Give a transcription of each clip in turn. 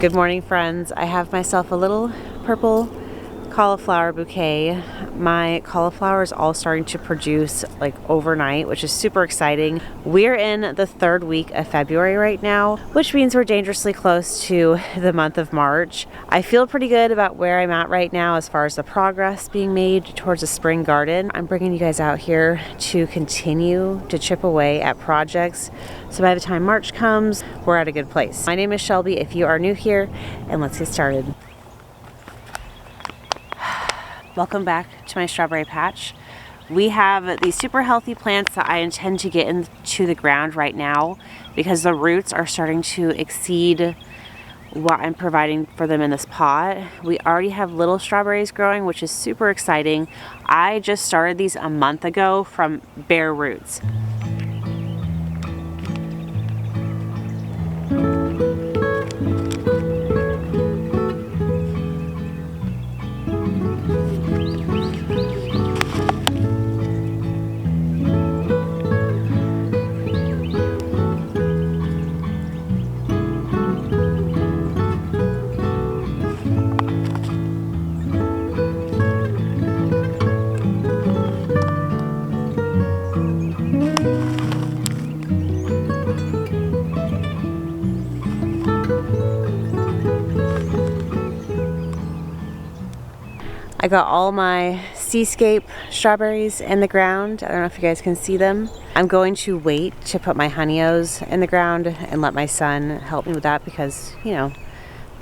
Good morning, friends. I have myself a little purple cauliflower bouquet. My cauliflower is all starting to produce like overnight, which is super exciting. We're in the 3rd week of February right now, which means we're dangerously close to the month of March. I feel pretty good about where I'm at right now as far as the progress being made towards a spring garden. I'm bringing you guys out here to continue to chip away at projects, so by the time March comes, we're at a good place. My name is Shelby if you are new here, and let's get started. Welcome back to my strawberry patch. We have these super healthy plants that I intend to get into the ground right now because the roots are starting to exceed what I'm providing for them in this pot. We already have little strawberries growing, which is super exciting. I just started these a month ago from bare roots. I got all my seascape strawberries in the ground. I don't know if you guys can see them. I'm going to wait to put my honeyos in the ground and let my son help me with that because, you know,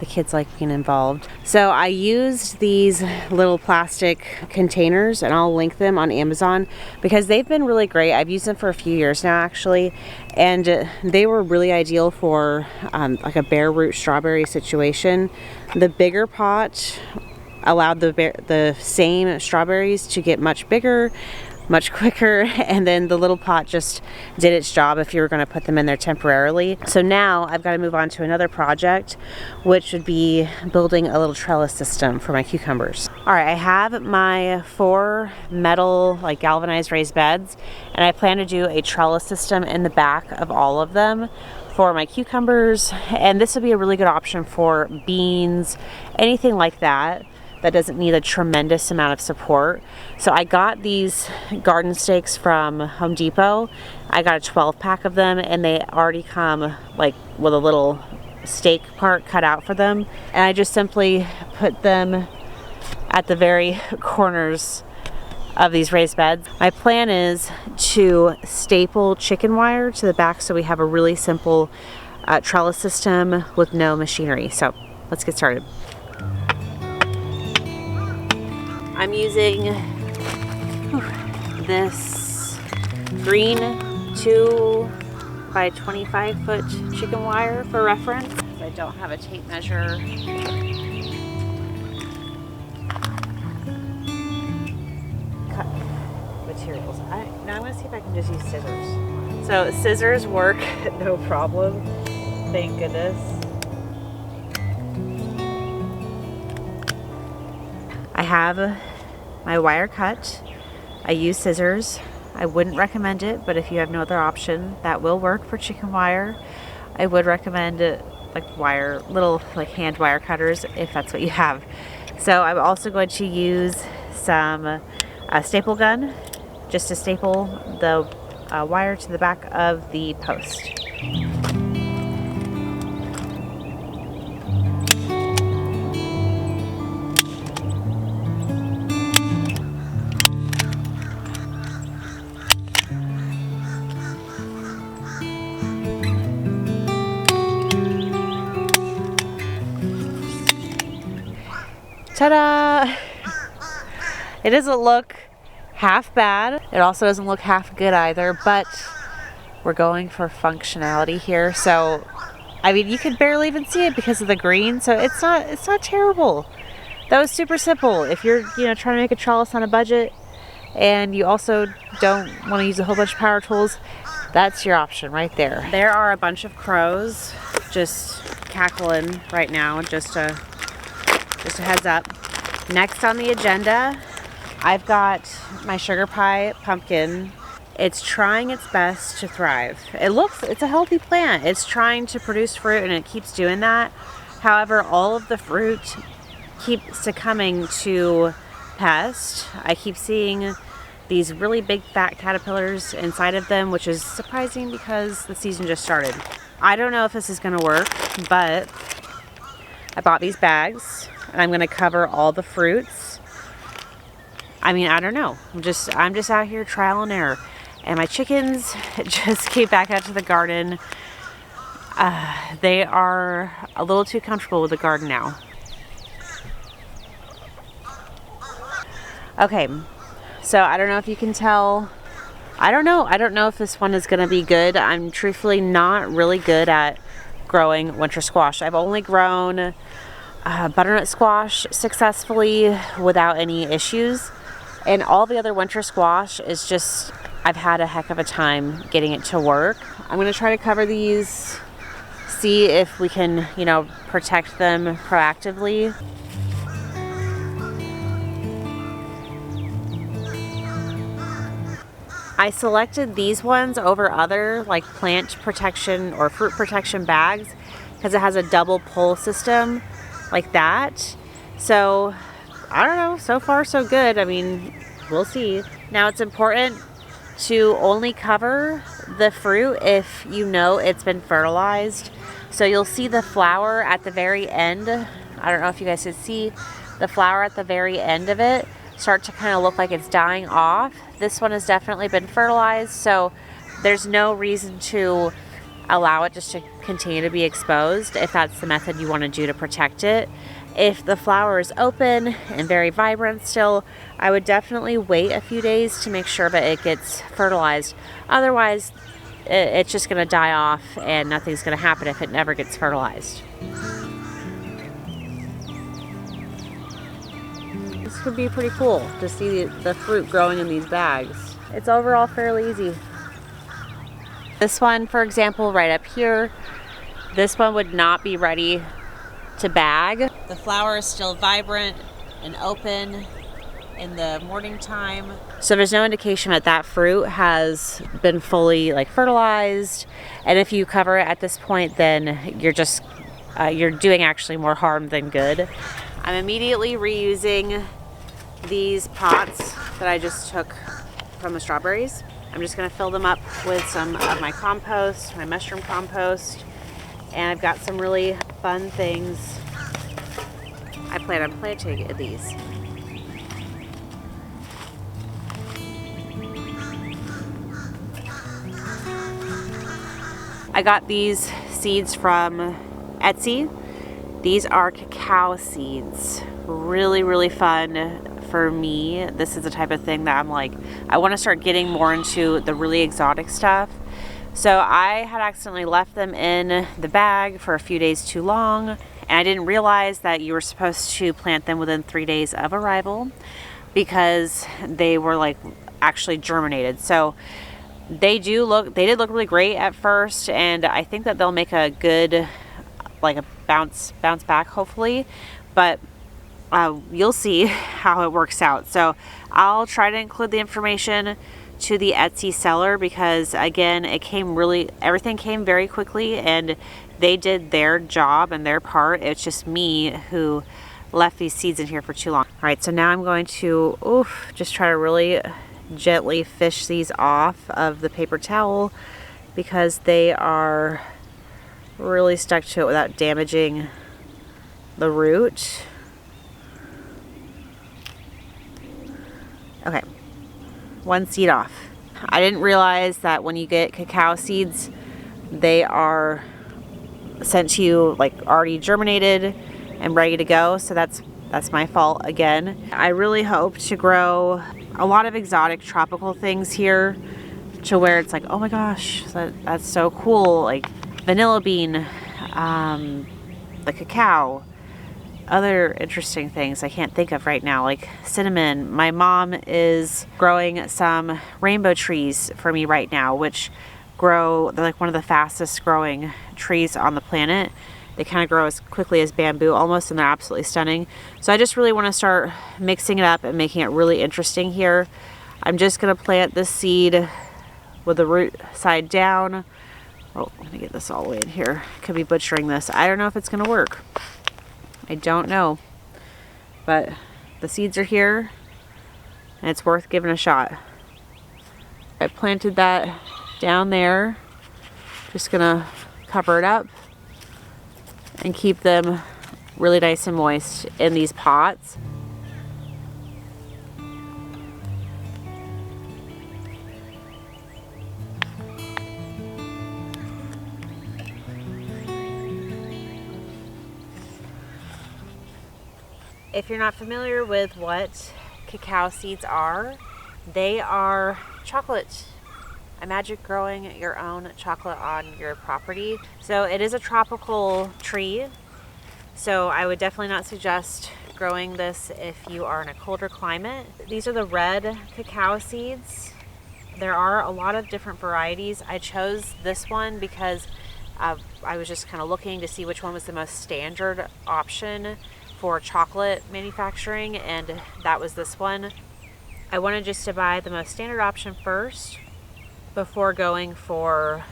the kids like being involved. So I used these little plastic containers, and I'll link them on Amazon because they've been really great. I've used them for a few years now actually, and they were really ideal for like a bare root strawberry situation. The bigger pot allowed the same strawberries to get much bigger, much quicker, and then the little pot just did its job if you were going to put them in there temporarily. So now I've got to move on to another project, which would be building a little trellis system for my cucumbers. All right, I have my 4 metal like galvanized raised beds, and I plan to do a trellis system in the back of all of them for my cucumbers, and this would be a really good option for beans, anything like that doesn't need a tremendous amount of support. So I got these garden stakes from Home Depot. I got a 12 pack of them, and they already come like with a little stake part cut out for them, and I just simply put them at the very corners of these raised beds. My plan is to staple chicken wire to the back so we have a really simple trellis system with no machinery. So let's get started. I'm using this green 2 by 25 foot chicken wire for reference. I don't have a tape measure. Cut materials. Now I'm going to see if I can just use scissors. So scissors work no problem. Thank goodness. I have my wire cut. I use scissors. I wouldn't recommend it, but if you have no other option, that will work for chicken wire. I would recommend like little like hand wire cutters if that's what you have. So I'm also going to use some staple gun just to staple the wire to the back of the post. Ta-da! It doesn't look half bad. It also doesn't look half good either, but we're going for functionality here. So, I mean, you can barely even see it because of the green, so it's not terrible. That was super simple. If you're, trying to make a trellis on a budget and you also don't want to use a whole bunch of power tools, that's your option right there. There are a bunch of crows just cackling right now, just a heads up. Next on the agenda, I've got my sugar pie pumpkin. It's trying its best to thrive. It's a healthy plant. It's trying to produce fruit and it keeps doing that. However, all of the fruit keeps succumbing to pest. I keep seeing these really big fat caterpillars inside of them, which is surprising because the season just started. I don't know if this is gonna work, but I bought these bags and I'm gonna cover all the fruits. I mean, I don't know. I'm just out here trial and error. And my chickens just came back out to the garden. They are a little too comfortable with the garden now. Okay, so I don't know if you can tell. I don't know if this one is gonna be good. I'm truthfully not really good at growing winter squash. I've only grown butternut squash successfully without any issues. And all the other winter squash is just, I've had a heck of a time getting it to work. I'm gonna try to cover these, see if we can, you know, protect them proactively. I selected these ones over other like plant protection or fruit protection bags because it has a double pull system like that. So I don't know, so far so good. I mean, we'll see. Now it's important to only cover the fruit if you know it's been fertilized. So you'll see the flower at the very end. I don't know if you guys can see the flower at the very end of it start to kind of look like it's dying off. This one has definitely been fertilized, so there's no reason to allow it just to continue to be exposed if that's the method you want to do to protect it. If the flower is open and very vibrant still, I would definitely wait a few days to make sure that it gets fertilized. Otherwise, it's just going to die off and nothing's going to happen if it never gets fertilized. This could be pretty cool to see the fruit growing in these bags. It's overall fairly easy. This one, for example, right up here, this one would not be ready to bag. The flower is still vibrant and open in the morning time. So there's no indication that that fruit has been fully like fertilized. And if you cover it at this point, then you're just, you're doing actually more harm than good. I'm immediately reusing these pots that I just took from the strawberries. I'm just gonna fill them up with some of my compost, my mushroom compost. And I've got some really fun things I plan on planting in these. I got these seeds from Etsy. These are cacao seeds. Really, really fun for me. This is the type of thing that I'm like, I want to start getting more into the really exotic stuff. So I had accidentally left them in the bag for a few days too long, and I didn't realize that you were supposed to plant them within 3 days of arrival because they were like actually germinated. So they did look really great at first, and I think that they'll make a good, like a bounce back hopefully, but you'll see how it works out. So I'll try to include the information to the Etsy seller because again, everything came very quickly and they did their job and their part. It's just me who left these seeds in here for too long. All right, so now I'm going to just try to really gently fish these off of the paper towel because they are really stuck to it without damaging the root. Okay, one seed off. I didn't realize that when you get cacao seeds, they are sent to you like already germinated and ready to go. So that's my fault again. I really hope to grow a lot of exotic tropical things here to where it's like, oh my gosh, that's so cool. Like vanilla bean, the cacao, other interesting things I can't think of right now, like cinnamon. My mom is growing some rainbow trees for me right now, which they're like one of the fastest growing trees on the planet. They kind of grow as quickly as bamboo almost, and they're absolutely stunning. So I just really want to start mixing it up and making it really interesting here. I'm just going to plant this seed with the root side down Oh, I'm gonna get this all the way in here. Could be butchering this. I don't know if it's gonna work. I don't know. But the seeds are here and it's worth giving a shot. I planted that down there. Just gonna cover it up and keep them really nice and moist in these pots. If you're not familiar with what cacao seeds are, they are chocolate. Imagine growing your own chocolate on your property. So it is a tropical tree. So I would definitely not suggest growing this if you are in a colder climate. These are the red cacao seeds. There are a lot of different varieties. I chose this one because I was just kind of looking to see which one was the most standard option for chocolate manufacturing, and that was this one. I wanted just to buy the most standard option first before going for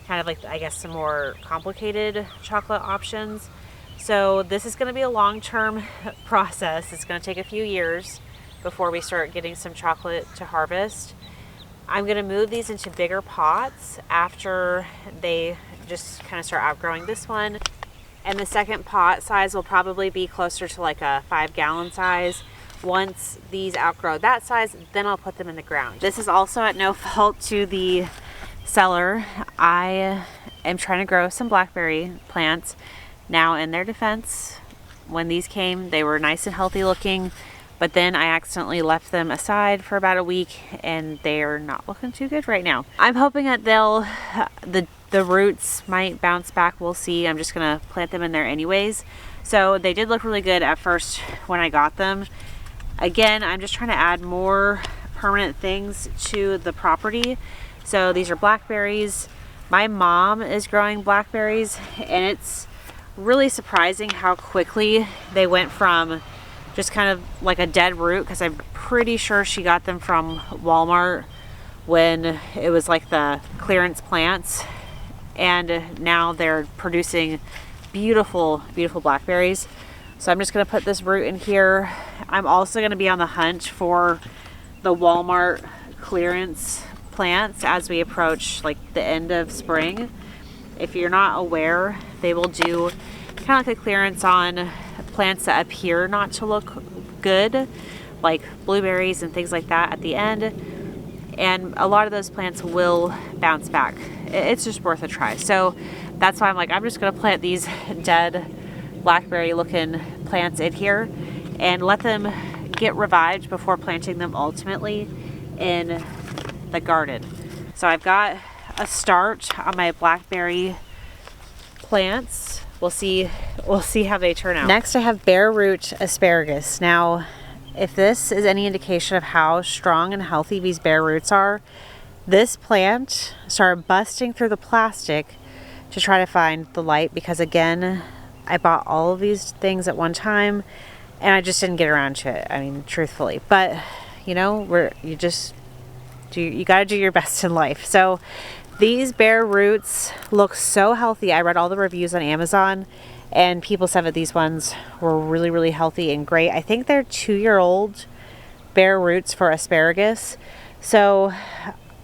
kind of like, I guess, some more complicated chocolate options. So this is going to be a long-term process. It's going to take a few years before we start getting some chocolate to harvest. I'm going to move these into bigger pots after they just kind of start outgrowing this one. And the second pot size will probably be closer to like a 5-gallon size. Once these outgrow that size, then I'll put them in the ground. This is also at no fault to the seller. I am trying to grow some blackberry plants. Now, in their defense, when these came, they were nice and healthy looking, but then I accidentally left them aside for about a week and they're not looking too good right now. I'm hoping that the roots might bounce back. We'll see. I'm just gonna plant them in there anyways. So they did look really good at first when I got them. Again, I'm just trying to add more permanent things to the property. So these are blackberries. My mom is growing blackberries, and it's really surprising how quickly they went from just kind of like a dead root, because I'm pretty sure she got them from Walmart when it was like the clearance plants, and now they're producing beautiful, beautiful blackberries. So I'm just gonna put this root in here. I'm also gonna be on the hunt for the Walmart clearance plants as we approach like the end of spring. If you're not aware, they will do kind of like a clearance on plants that appear not to look good, like blueberries and things like that at the end. And a lot of those plants will bounce back. It's just worth a try. So that's why I'm like, I'm just gonna plant these dead blackberry looking plants in here and let them get revived before planting them ultimately in the garden. So I've got a start on my blackberry plants. We'll see how they turn out. Next, I have bare root asparagus. Now, if this is any indication of how strong and healthy these bare roots are, this plant started busting through the plastic to try to find the light, because again, I bought all of these things at one time and I just didn't get around to it. I mean, truthfully, but you know, you gotta do your best in life. So these bare roots look so healthy. I read all the reviews on Amazon and people said that these ones were really, really healthy and great. I think they're 2-year-old bare roots for asparagus. So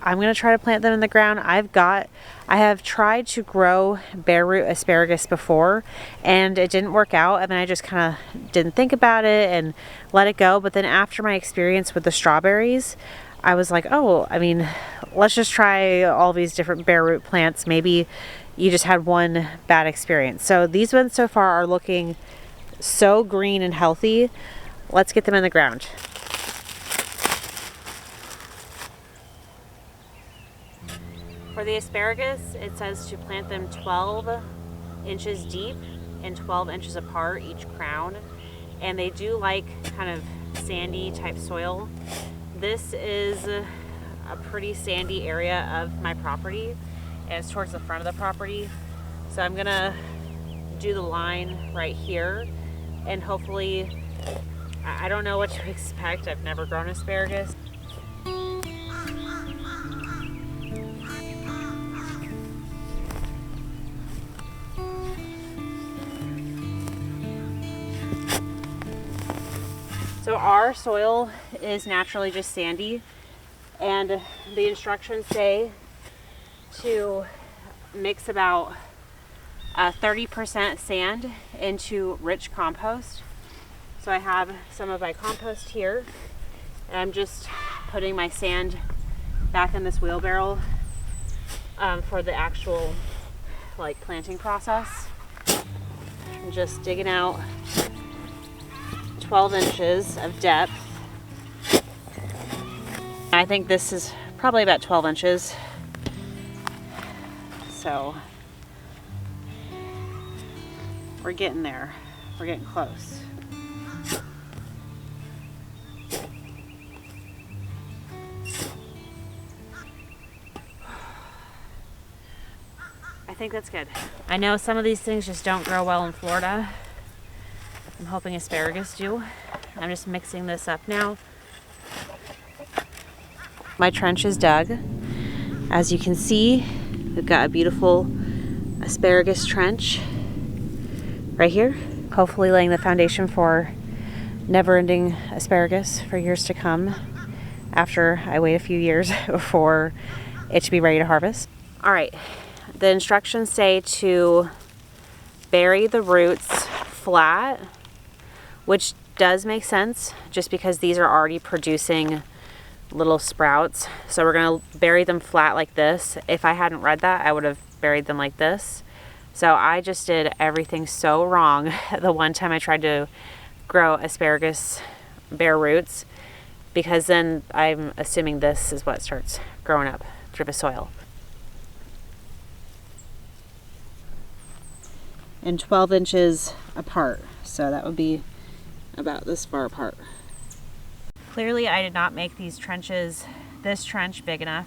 I'm gonna try to plant them in the ground. I have tried to grow bare root asparagus before and it didn't work out, and then I just kind of didn't think about it and let it go. But then after my experience with the strawberries, I was like, oh, I mean, let's just try all these different bare root plants. Maybe you just had one bad experience. So these ones so far are looking so green and healthy. Let's get them in the ground. For the asparagus, it says to plant them 12 inches deep and 12 inches apart each crown. And they do like kind of sandy type soil. This is a pretty sandy area of my property, and it's towards the front of the property. So I'm gonna do the line right here, and hopefully, I don't know what to expect. I've never grown asparagus. So our soil is naturally just sandy, and the instructions say to mix about 30% sand into rich compost. So I have some of my compost here, and I'm just putting my sand back in this wheelbarrow for the actual like planting process. I'm just digging out 12 inches of depth. I think this is probably about 12 inches. So we're getting there. We're getting close. I think that's good. I know some of these things just don't grow well in Florida. I'm hoping asparagus do. I'm just mixing this up now. My trench is dug. As you can see, we've got a beautiful asparagus trench right here. Hopefully laying the foundation for never-ending asparagus for years to come after I wait a few years for it to be ready to harvest. All right, the instructions say to bury the roots flat, which does make sense just because these are already producing little sprouts. So we're gonna bury them flat like this. If I hadn't read that, I would have buried them like this. So I just did everything so wrong the one time I tried to grow asparagus bare roots, because then I'm assuming this is what starts growing up through the soil. And 12 inches apart, so that would be about this far apart. Clearly I did not make these trenches, this trench big enough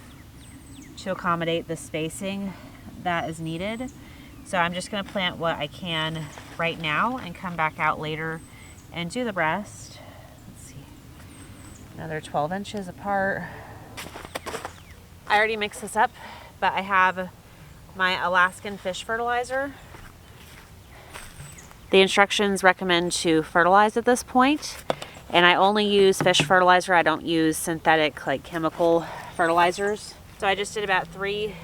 to accommodate the spacing that is needed. So I'm just gonna plant what I can right now and come back out later and do the rest. Let's see, another 12 inches apart. I already mixed this up, but I have my Alaskan fish fertilizer. The instructions recommend to fertilize at this point, and I only use fish fertilizer. I don't use synthetic like chemical fertilizers. So I just did about 3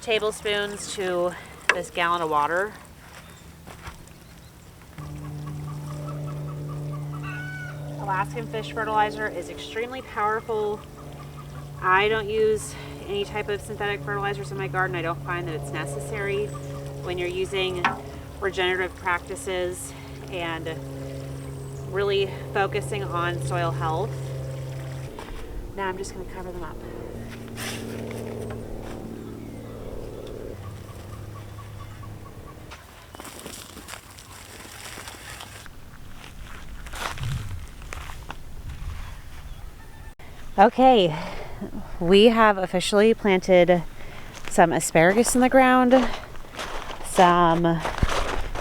tablespoons to this gallon of water. Alaskan fish fertilizer is extremely powerful. I don't use any type of synthetic fertilizers in my garden. I don't find that it's necessary when you're using regenerative practices and really focusing on soil health. Now I'm just going to cover them up. Okay, we have officially planted some asparagus in the ground, some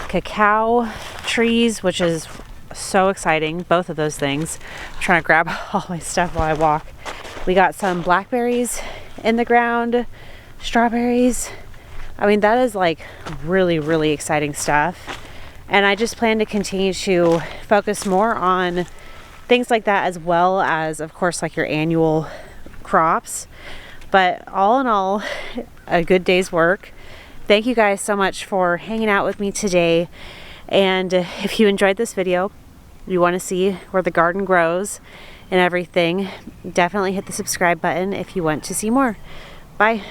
cacao trees, which is so exciting, both of those things. I'm trying to grab all my stuff while I walk. We got some blackberries in the ground, strawberries. I mean, that is like really, really exciting stuff. And I just plan to continue to focus more on things like that, as well as, of course, like your annual crops. But all in all, a good day's work. Thank you guys so much for hanging out with me today. And if you enjoyed this video, you want to see where the garden grows and everything, definitely hit the subscribe button if you want to see more. Bye.